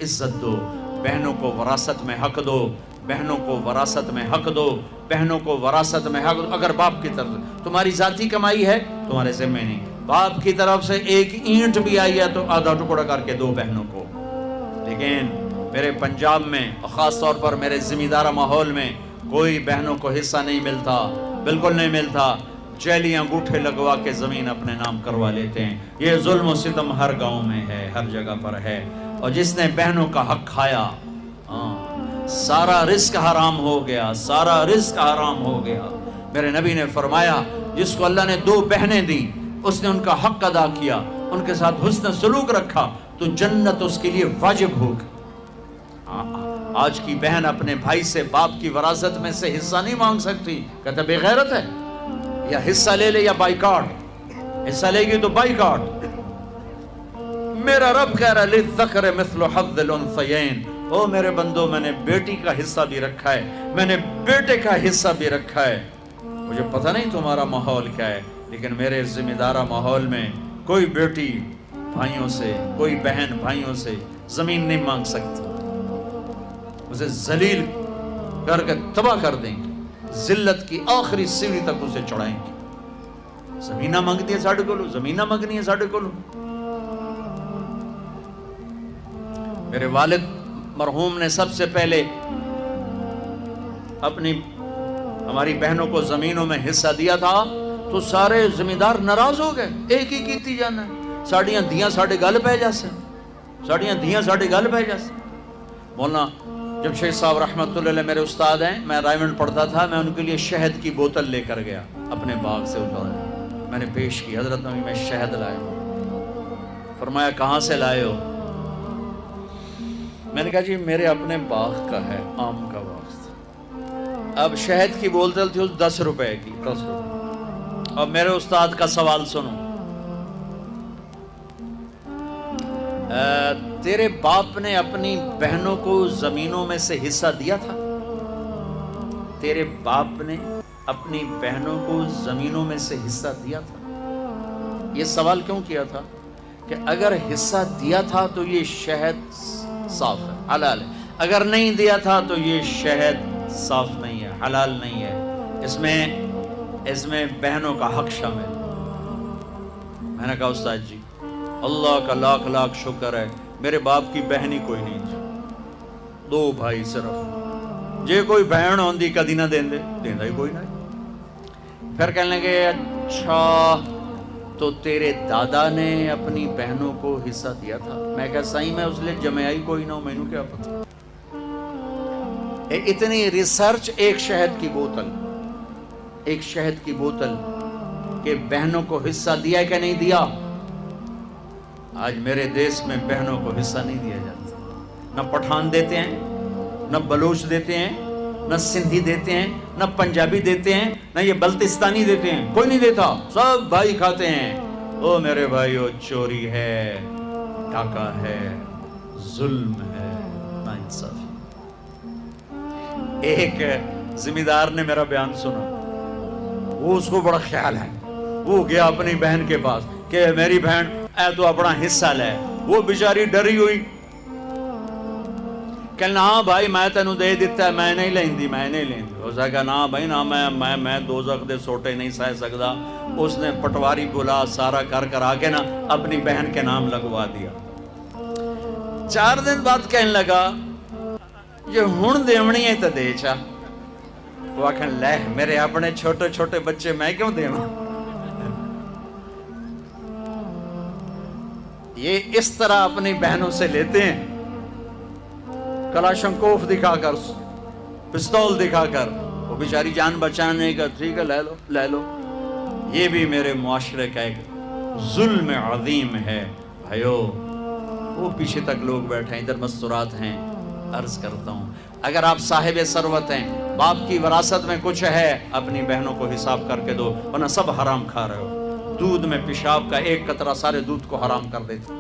عزت دو، بہنوں کو وراثت میں حق دو، بہنوں کو وراثت میں حق دو، بہنوں کو وراثت میں حق دو۔ اگر باپ کی طرف تمہاری ذاتی کمائی ہے تمہارے ذمہ نہیں، باپ کی طرف سے ایک اینٹ بھی آئی ہے تو آدھا ٹکڑا کر کے دو بہنوں کو۔ لیکن میرے پنجاب میں اور خاص طور پر میرے زمیندارہ ماحول میں کوئی بہنوں کو حصہ نہیں ملتا، بالکل نہیں ملتا۔ جیلی انگوٹھے لگوا کے زمین اپنے نام کروا لیتے ہیں۔ یہ ظلم و ستم ہر گاؤں میں ہے، ہر جگہ پر ہے۔ اور جس نے بہنوں کا حق کھایا سارا رزق حرام ہو گیا، سارا رزق حرام ہو گیا۔ میرے نبی نے فرمایا جس کو اللہ نے 2 بہنیں دی، اس نے ان کا حق ادا کیا، ان کے ساتھ حسن سلوک رکھا تو جنت اس کے لیے واجب ہوگی۔ آج کی بہن اپنے بھائی سے باپ کی وراثت میں سے حصہ نہیں مانگ سکتی، کہتا بے غیرت ہے، یا حصہ لے لے یا بائیکاٹ، حصہ لے گی تو بائیکاٹ۔ میرا رب کہہ رہا ہے للذکر مثل حظ الانثیین، او میرے بندو میں نے بیٹی کا حصہ بھی رکھا ہے، میں نے بیٹے کا حصہ بھی رکھا ہے۔ مجھے پتہ نہیں تمہارا ماحول کیا ہے، لیکن میرے ذمہ دارہ ماحول میں کوئی بیٹی بھائیوں سے، کوئی بہن بھائیوں سے زمین نہیں مانگ سکتی، اسے ذلیل کر کے تباہ کر دیں گے، ذلت کی آخری سیڑھی تک اسے چڑھائیں گے۔ زمینہ مانگتی ہے ساڑھے کولو، زمینہ مانگنی ہے ساڑھے کولو۔ میرے والد مرحوم نے سب سے پہلے اپنی ہماری بہنوں کو زمینوں میں حصہ دیا تھا تو سارے زمیندار ناراض ہو گئے، ایک ہی کیتی جانا ہے، ساڑیاں دیاں ساڑھے گل پہ جیسے، ساڑیاں دیاں ساڑھے گل پہ جیسے۔ مولانا جب شیخ صاحب رحمۃ اللہ علیہ میرے استاد ہیں، میں رائمنڈ پڑھتا تھا، میں ان کے لیے شہد کی بوتل لے کر گیا، اپنے باغ سے اتارا، میں نے پیش کی، حضرت نبی میں شہد لایا ہوں۔ فرمایا کہاں سے لائے ہو؟ میں نے کہا جی میرے اپنے باغ کا ہے، آم کا باغ تھا۔ اب شہد کی بوتل تھی اس 10 روپے کی، 10 روپے۔ اب میرے استاد کا سوال سنو، تیرے باپ نے اپنی بہنوں کو زمینوں میں سے حصہ دیا تھا؟ تیرے باپ نے اپنی بہنوں کو زمینوں میں سے حصہ دیا تھا؟ یہ سوال کیوں کیا تھا کہ اگر حصہ دیا تھا تو یہ شہد صاف ہے، حلال ہے، اگر نہیں دیا تھا تو یہ شہد صاف نہیں ہے، حلال نہیں ہے، اس میں بہنوں کا حق شامل۔ میں نے کہا استاد جی اللہ کا لاکھ لاکھ شکر ہے میرے باپ کی بہن ہی کوئی نہیں تھی، 2 بھائی صرف، جے کوئی بہن ہوندی کدی نہ دیندے، دیندا ہی کوئی نہیں۔ پھر کہنے لگے اچھا تو تیرے دادا نے اپنی بہنوں کو حصہ دیا تھا؟ میں کہا صحیح میں اس لیے جمعہ ہی کوئی نہ ہو، میں نے کیا پتا۔ اتنی ریسرچ ایک شہد کی بوتل، ایک شہد کی بوتل کہ بہنوں کو حصہ دیا کہ نہیں دیا؟ آج میرے دیش میں بہنوں کو حصہ نہیں دیا جاتا، نہ پٹھان دیتے ہیں، نہ بلوچ دیتے ہیں، نہ سندھی دیتے ہیں، نہ پنجابی دیتے ہیں، نہ یہ بلتستانی دیتے ہیں، کوئی نہیں دیتا، سب بھائی کھاتے ہیں۔ او میرے بھائیو، چوری ہے، ڈاکہ ہے، ظلم ہے، ناانصافی۔ ایک زمیندار نے میرا بیان سنا، وہ اس کو بڑا خیال ہے، وہ گیا اپنی بہن کے پاس کہ میری بہن اے تو اپنا حصہ لے۔ وہ بیچاری ڈری ہوئی، کہنا ہاں بھائی میں تینوں دے دیتا ہے، میں نہیں لیندی، میں نہیں لیندی۔ اس نے کہا نا بھائی نا، میں دوزخ دے سوٹے نہیں سہ سکتا۔ اس نے پٹواری بلا سارا کر آ کے نا اپنی بہن کے نام لگوا دیا۔ 4 دن بعد کہنے لگا یہ ہن دیونی ہے تو دے چا۔ وہ آکھن لے میرے اپنے چھوٹے چھوٹے بچے میں کیوں دیواں؟ یہ اس طرح اپنی بہنوں سے لیتے ہیں، کلاشنکوف دکھا کر، پستول دکھا کر، وہ بیچاری جان بچانے کا، ٹھیک ہے لے لو لے لو۔ یہ بھی میرے معاشرے کا ایک ظلم عظیم ہے بھائیو۔ وہ پیچھے تک لوگ بیٹھے ہیں، ادھر مستورات ہیں۔ عرض کرتا ہوں اگر آپ صاحب ثروت ہیں، باپ کی وراثت میں کچھ ہے، اپنی بہنوں کو حساب کر کے دو، ورنہ سب حرام کھا رہے ہو۔ دودھ میں پیشاب کا ایک قطرہ سارے دودھ کو حرام کر دیتے۔